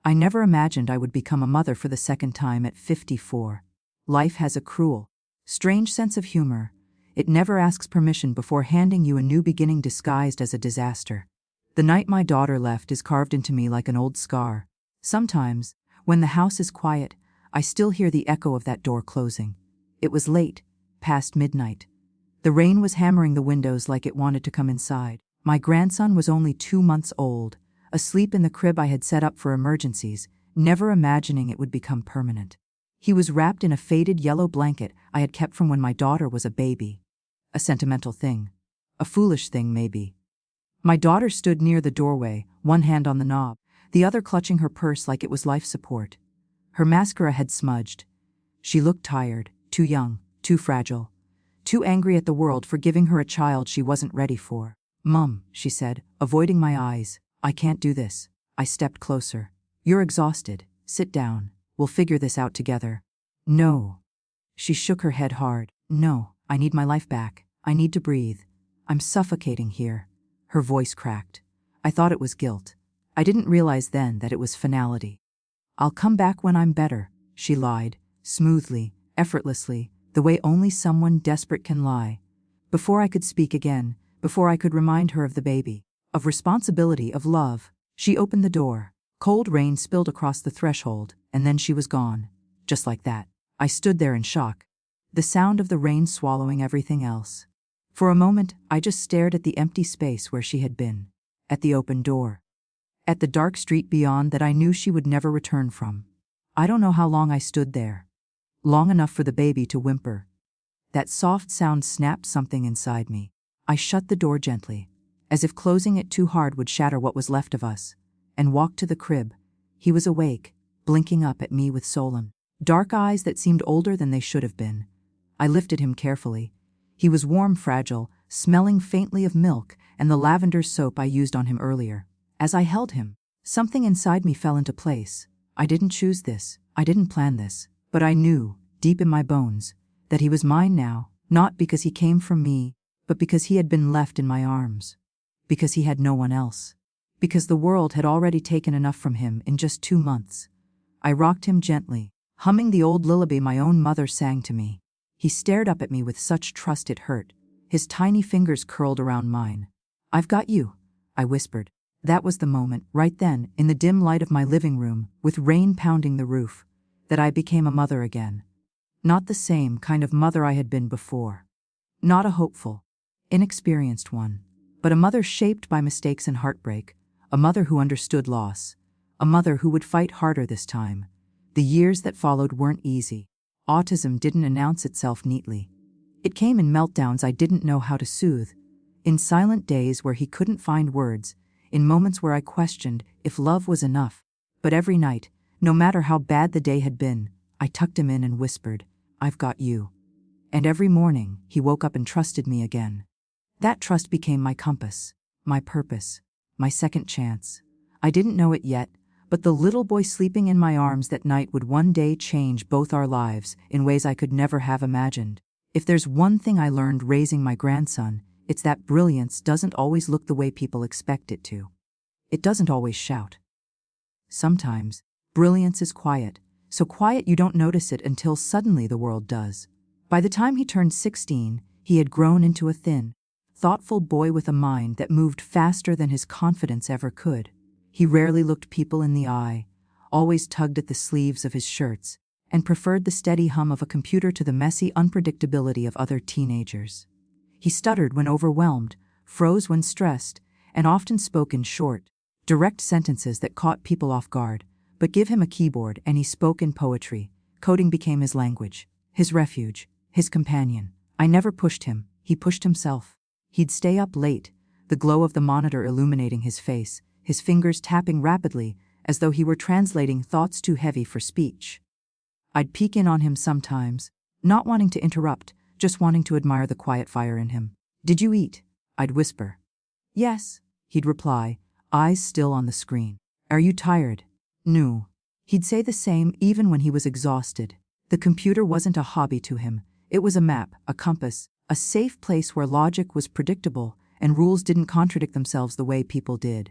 I never imagined I would become a mother for the second time at 54. Life has a cruel, strange sense of humor. It never asks permission before handing you a new beginning disguised as a disaster. The night my daughter left is carved into me like an old scar. Sometimes, when the house is quiet, I still hear the echo of that door closing. It was late, past midnight. The rain was hammering the windows like it wanted to come inside. My grandson was only 2 months old, asleep in the crib I had set up for emergencies, never imagining it would become permanent. He was wrapped in a faded yellow blanket I had kept from when my daughter was a baby. A sentimental thing. A foolish thing, maybe. My daughter stood near the doorway, one hand on the knob, the other clutching her purse like it was life support. Her mascara had smudged. She looked tired, too young, too fragile, too angry at the world for giving her a child she wasn't ready for. "Mum," she said, avoiding my eyes, "I can't do this." I stepped closer. "You're exhausted. Sit down. We'll figure this out together." "No." She shook her head hard. "No, I need my life back. I need to breathe. I'm suffocating here." Her voice cracked. I thought it was guilt. I didn't realize then that it was finality. "I'll come back when I'm better," she lied, smoothly, effortlessly, the way only someone desperate can lie. Before I could speak again, before I could remind her of the baby, of responsibility, of love, she opened the door. Cold rain spilled across the threshold, and then she was gone. Just like that. I stood there in shock. The sound of the rain swallowing everything else. For a moment, I just stared at the empty space where she had been. At the open door. At the dark street beyond that I knew she would never return from. I don't know how long I stood there. Long enough for the baby to whimper. That soft sound snapped something inside me. I shut the door gently, as if closing it too hard would shatter what was left of us, and walked to the crib. He was awake, blinking up at me with solemn, dark eyes that seemed older than they should have been. I lifted him carefully. He was warm, fragile, smelling faintly of milk and the lavender soap I used on him earlier. As I held him, something inside me fell into place. I didn't choose this, I didn't plan this, but I knew, deep in my bones, that he was mine now, not because he came from me, but because he had been left in my arms. Because he had no one else. Because the world had already taken enough from him in just 2 months. I rocked him gently, humming the old lullaby my own mother sang to me. He stared up at me with such trust it hurt. His tiny fingers curled around mine. "I've got you," I whispered. That was the moment, right then, in the dim light of my living room, with rain pounding the roof, that I became a mother again. Not the same kind of mother I had been before. Not a hopeful, inexperienced one, but a mother shaped by mistakes and heartbreak, a mother who understood loss, a mother who would fight harder this time. The years that followed weren't easy. Autism didn't announce itself neatly. It came in meltdowns I didn't know how to soothe, in silent days where he couldn't find words, in moments where I questioned if love was enough. But every night, no matter how bad the day had been, I tucked him in and whispered, "I've got you." And every morning, he woke up and trusted me again. That trust became my compass, my purpose, my second chance. I didn't know it yet, but the little boy sleeping in my arms that night would one day change both our lives in ways I could never have imagined. If there's one thing I learned raising my grandson, it's that brilliance doesn't always look the way people expect it to. It doesn't always shout. Sometimes, brilliance is quiet, so quiet you don't notice it until suddenly the world does. By the time he turned 16, he had grown into a thin, thoughtful boy with a mind that moved faster than his confidence ever could. He rarely looked people in the eye, always tugged at the sleeves of his shirts, and preferred the steady hum of a computer to the messy unpredictability of other teenagers. He stuttered when overwhelmed, froze when stressed, and often spoke in short, direct sentences that caught people off guard. But give him a keyboard and he spoke in poetry. Coding became his language, his refuge, his companion. I never pushed him, he pushed himself. He'd stay up late, the glow of the monitor illuminating his face, his fingers tapping rapidly as though he were translating thoughts too heavy for speech. I'd peek in on him sometimes, not wanting to interrupt, just wanting to admire the quiet fire in him. "Did you eat?" I'd whisper. "Yes," he'd reply, eyes still on the screen. "Are you tired?" "No." He'd say the same even when he was exhausted. The computer wasn't a hobby to him. It was a map, a compass, a safe place where logic was predictable and rules didn't contradict themselves the way people did.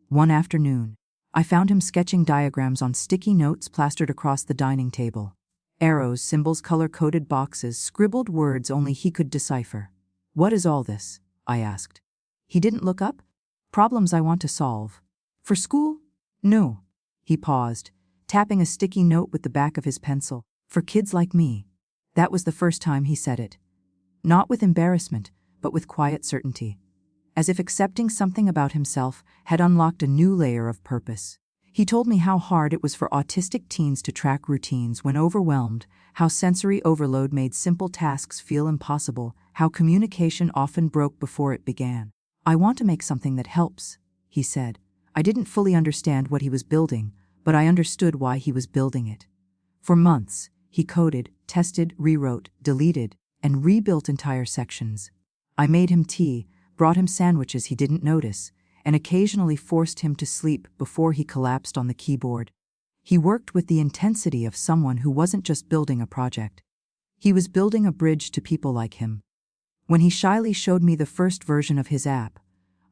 One afternoon, I found him sketching diagrams on sticky notes plastered across the dining table. Arrows, symbols, color-coded boxes, scribbled words only he could decipher. "What is all this?" I asked. He didn't look up. "Problems I want to solve." "For school?" "No." He paused, tapping a sticky note with the back of his pencil. "For kids like me." That was the first time he said it. Not with embarrassment, but with quiet certainty. As if accepting something about himself had unlocked a new layer of purpose. He told me how hard it was for autistic teens to track routines when overwhelmed, how sensory overload made simple tasks feel impossible, how communication often broke before it began. "I want to make something that helps," he said. I didn't fully understand what he was building, but I understood why he was building it. For months, he coded, tested, rewrote, deleted, and rebuilt entire sections. I made him tea, brought him sandwiches he didn't notice, and occasionally forced him to sleep before he collapsed on the keyboard. He worked with the intensity of someone who wasn't just building a project. He was building a bridge to people like him. When he shyly showed me the first version of his app,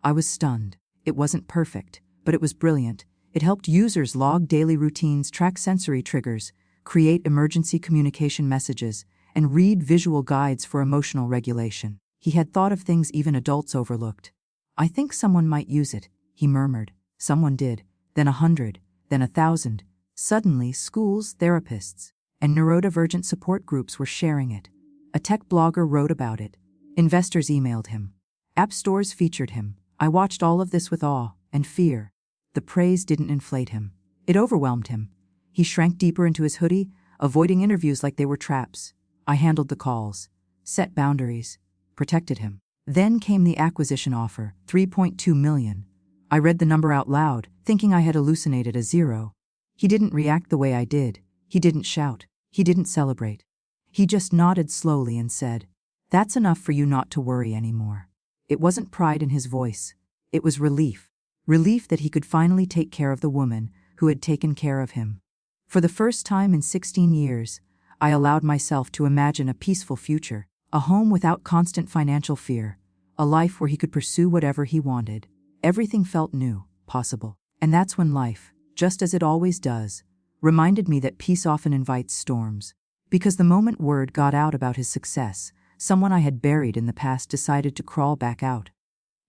I was stunned. It wasn't perfect, but it was brilliant. It helped users log daily routines, track sensory triggers, create emergency communication messages, and read visual guides for emotional regulation. He had thought of things even adults overlooked. "I think someone might use it," he murmured. Someone did, then 100, then 1,000. Suddenly, schools, therapists, and neurodivergent support groups were sharing it. A tech blogger wrote about it. Investors emailed him. App stores featured him. I watched all of this with awe and fear. The praise didn't inflate him. It overwhelmed him. He shrank deeper into his hoodie, avoiding interviews like they were traps. I handled the calls, set boundaries, protected him. Then came the acquisition offer, $3.2 million. I read the number out loud, thinking I had hallucinated a zero. He didn't react the way I did. He didn't shout. He didn't celebrate. He just nodded slowly and said, "That's enough for you not to worry anymore." It wasn't pride in his voice. It was relief. Relief that he could finally take care of the woman who had taken care of him. For the first time in 16 years, I allowed myself to imagine a peaceful future, a home without constant financial fear, a life where he could pursue whatever he wanted. Everything felt new, possible. And that's when life, just as it always does, reminded me that peace often invites storms. Because the moment word got out about his success, someone I had buried in the past decided to crawl back out.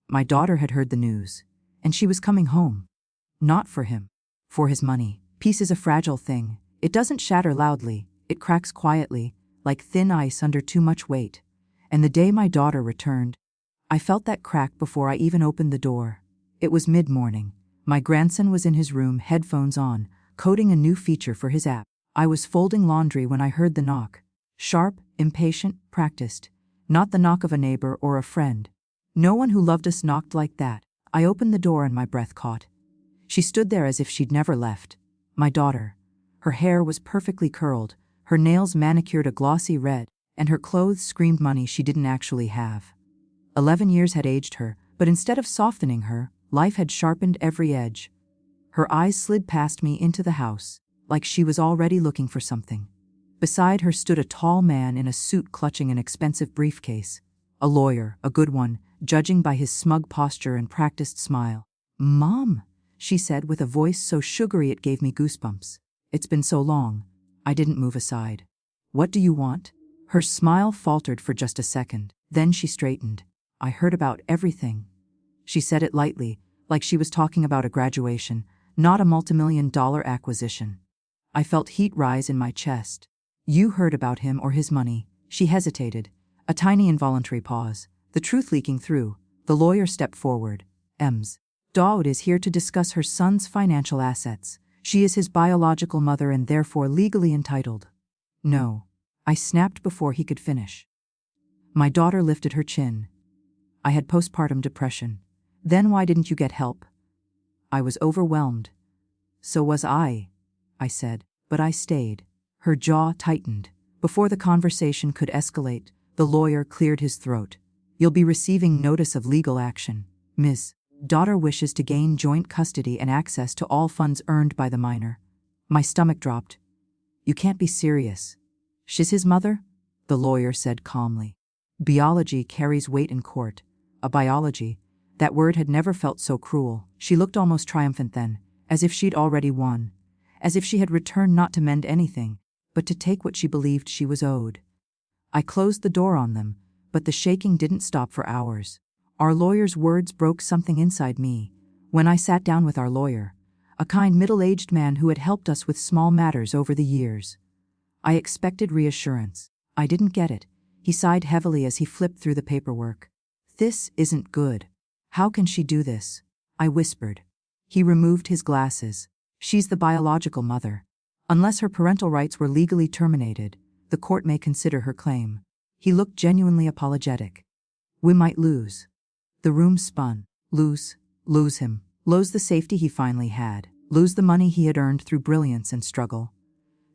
My daughter had heard the news, and she was coming home. Not for him. For his money. Peace is a fragile thing. It doesn't shatter loudly. It cracks quietly, like thin ice under too much weight. And the day my daughter returned, I felt that crack before I even opened the door. It was mid-morning. My grandson was in his room, headphones on, coding a new feature for his app. I was folding laundry when I heard the knock. Sharp, impatient, practiced. Not the knock of a neighbor or a friend. No one who loved us knocked like that. I opened the door and my breath caught. She stood there as if she'd never left. My daughter. Her hair was perfectly curled, her nails manicured a glossy red, and her clothes screamed money she didn't actually have. 11 years had aged her, but instead of softening her, life had sharpened every edge. Her eyes slid past me into the house, like she was already looking for something. Beside her stood a tall man in a suit clutching an expensive briefcase. A lawyer, a good one, judging by his smug posture and practiced smile. "Mom," she said with a voice so sugary it gave me goosebumps. "It's been so long." I didn't move aside. "What do you want?" Her smile faltered for just a second. Then she straightened. "I heard about everything." She said it lightly, like she was talking about a graduation, not a multimillion-dollar acquisition. I felt heat rise in my chest. "You heard about him or his money." She hesitated. A tiny involuntary pause. The truth leaking through. The lawyer stepped forward. "Ms. Dawood is here to discuss her son's financial assets. She is his biological mother and therefore legally entitled." "No." I snapped before he could finish. My daughter lifted her chin. "I had postpartum depression." "Then why didn't you get help?" "I was overwhelmed." "So was I," I said, but I stayed. Her jaw tightened. Before the conversation could escalate, the lawyer cleared his throat. "You'll be receiving notice of legal action. Ms. Daughter wishes to gain joint custody and access to all funds earned by the minor." My stomach dropped. "You can't be serious." "She's his mother?" the lawyer said calmly. "Biology carries weight in court. A biology." That word had never felt so cruel. She looked almost triumphant then, as if she'd already won, as if she had returned not to mend anything, but to take what she believed she was owed. I closed the door on them, but the shaking didn't stop for hours. Our lawyer's words broke something inside me. When I sat down with our lawyer, a kind middle-aged man who had helped us with small matters over the years, I expected reassurance. I didn't get it. He sighed heavily as he flipped through the paperwork. "This isn't good. How can she do this?" I whispered. He removed his glasses. "She's the biological mother. Unless her parental rights were legally terminated, the court may consider her claim." He looked genuinely apologetic. "We might lose." The room spun. Lose him. Lose the safety he finally had. Lose the money he had earned through brilliance and struggle.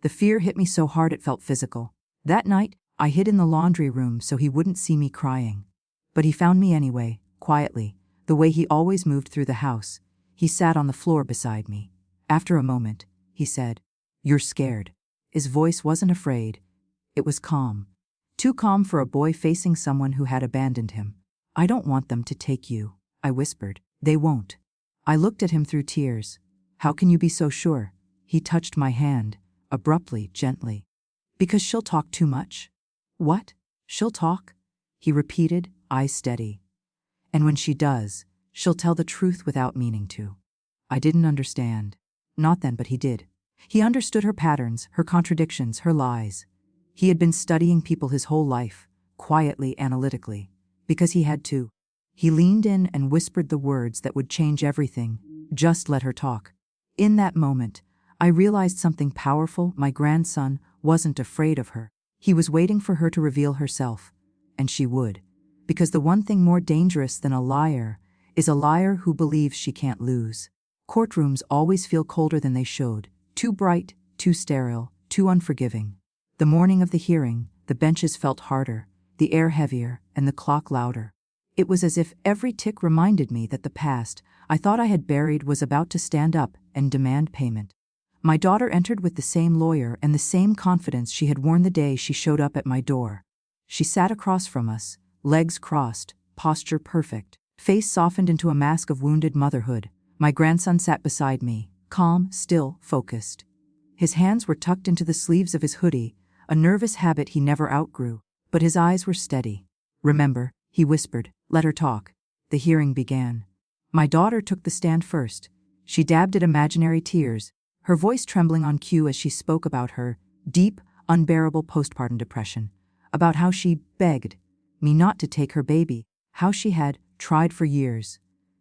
The fear hit me so hard it felt physical. That night, I hid in the laundry room so he wouldn't see me crying. But he found me anyway, quietly, the way he always moved through the house. He sat on the floor beside me. After a moment, he said, "You're scared." His voice wasn't afraid. It was calm. Too calm for a boy facing someone who had abandoned him. "I don't want them to take you," I whispered. "They won't." I looked at him through tears. "How can you be so sure?" He touched my hand, abruptly, gently. "Because she'll talk too much." "What? She'll talk?" he repeated, eyes steady. "And when she does, she'll tell the truth without meaning to." I didn't understand. Not then, but he did. He understood her patterns, her contradictions, her lies. He had been studying people his whole life, quietly, analytically, because he had to. He leaned in and whispered the words that would change everything. "Just let her talk." In that moment, I realized something powerful. My grandson wasn't afraid of her. He was waiting for her to reveal herself. And she would. Because the one thing more dangerous than a liar is a liar who believes she can't lose. Courtrooms always feel colder than they should. Too bright, too sterile, too unforgiving. The morning of the hearing, the benches felt harder, the air heavier, and the clock louder. It was as if every tick reminded me that the past I thought I had buried was about to stand up and demand payment. My daughter entered with the same lawyer and the same confidence she had worn the day she showed up at my door. She sat across from us, legs crossed, posture perfect, face softened into a mask of wounded motherhood. My grandson sat beside me, calm, still, focused. His hands were tucked into the sleeves of his hoodie, a nervous habit he never outgrew, but his eyes were steady. "Remember," he whispered, "let her talk." The hearing began. My daughter took the stand first. She dabbed at imaginary tears, her voice trembling on cue as she spoke about her deep, unbearable postpartum depression, about how she begged me not to take her baby, how she had tried for years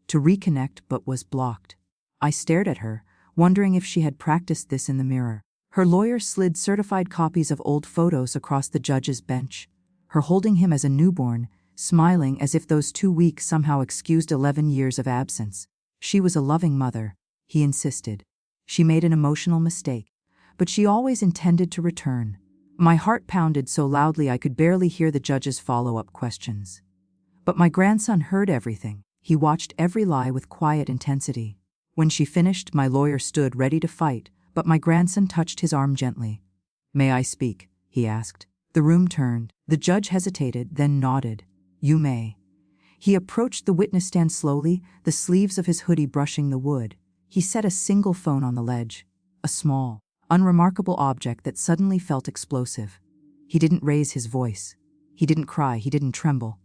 to reconnect but was blocked. I stared at her, wondering if she had practiced this in the mirror. Her lawyer slid certified copies of old photos across the judge's bench, her holding him as a newborn, smiling as if those 2 weeks somehow excused 11 years of absence. She was a loving mother, he insisted. She made an emotional mistake, but she always intended to return. My heart pounded so loudly I could barely hear the judge's follow-up questions. But my grandson heard everything. He watched every lie with quiet intensity. When she finished, my lawyer stood ready to fight, but my grandson touched his arm gently. "May I speak?" he asked. The room turned. The judge hesitated, then nodded. "You may." He approached the witness stand slowly, the sleeves of his hoodie brushing the wood. He set a single phone on the ledge, a small, unremarkable object that suddenly felt explosive. He didn't raise his voice. He didn't cry, he didn't tremble.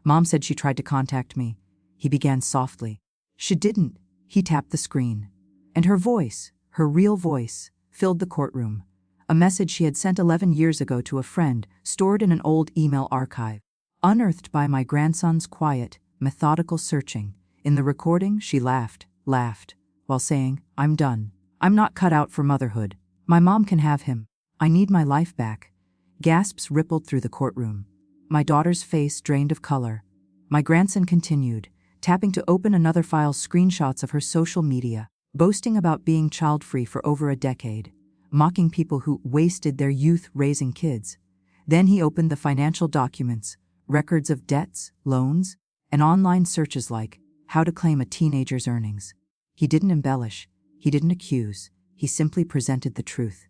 "Mom said she tried to contact me," he began softly. "She didn't." He tapped the screen. And her voice, her real voice, filled the courtroom. A message she had sent 11 years ago to a friend, stored in an old email archive. Unearthed by my grandson's quiet, methodical searching. In the recording, she laughed, while saying, "I'm done. I'm not cut out for motherhood. My mom can have him. I need my life back." Gasps rippled through the courtroom. My daughter's face drained of color. My grandson continued, tapping to open another file, screenshots of her social media, boasting about being child-free for over a decade, mocking people who wasted their youth raising kids. Then he opened the financial documents, records of debts, loans, and online searches like how to claim a teenager's earnings. He didn't embellish, he didn't accuse, he simply presented the truth.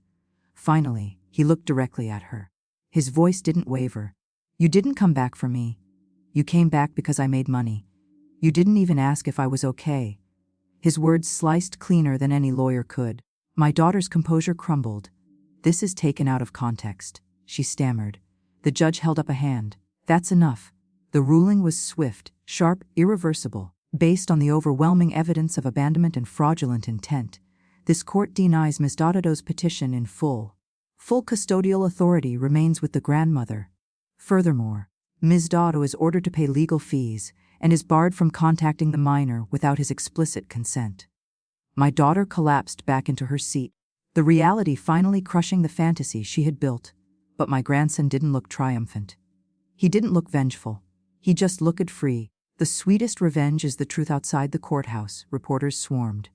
Finally, he looked directly at her. His voice didn't waver. "You didn't come back for me. You came back because I made money. You didn't even ask if I was okay." his words sliced cleaner than any lawyer could. My daughter's composure crumbled. "This is taken out of context," she stammered. The judge held up a hand. "That's enough." The ruling was swift, sharp, irreversible. Based on the overwhelming evidence of abandonment and fraudulent intent, this court denies Ms. Donado's petition in full. Full custodial authority remains with the grandmother. Furthermore, Ms. Dotto is ordered to pay legal fees and is barred from contacting the minor without his explicit consent. My daughter collapsed back into her seat, the reality finally crushing the fantasy she had built. But my grandson didn't look triumphant. He didn't look vengeful. He just looked free. The sweetest revenge is the truth outside the courthouse, reporters swarmed.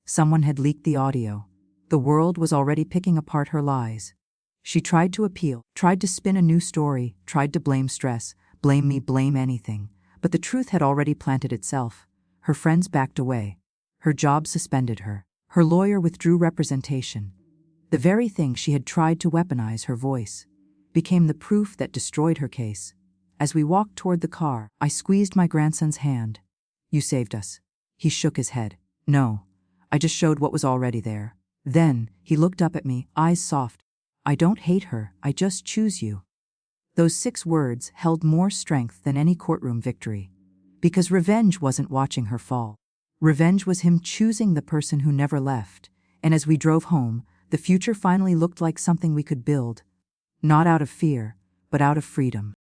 Someone had leaked the audio. The world was already picking apart her lies. She tried to appeal, tried to spin a new story, tried to blame stress, blame me, blame anything. But the truth had already planted itself. Her friends backed away. Her job suspended her. Her lawyer withdrew representation. The very thing she had tried to weaponize, her voice, became the proof that destroyed her case. As we walked toward the car, I squeezed my grandson's hand. "You saved us." He shook his head. "No, I just showed what was already there." Then, he looked up at me, eyes soft. "I don't hate her, I just choose you." Those 6 words held more strength than any courtroom victory. Because revenge wasn't watching her fall. Revenge was him choosing the person who never left. And as we drove home, the future finally looked like something we could build. Not out of fear, but out of freedom.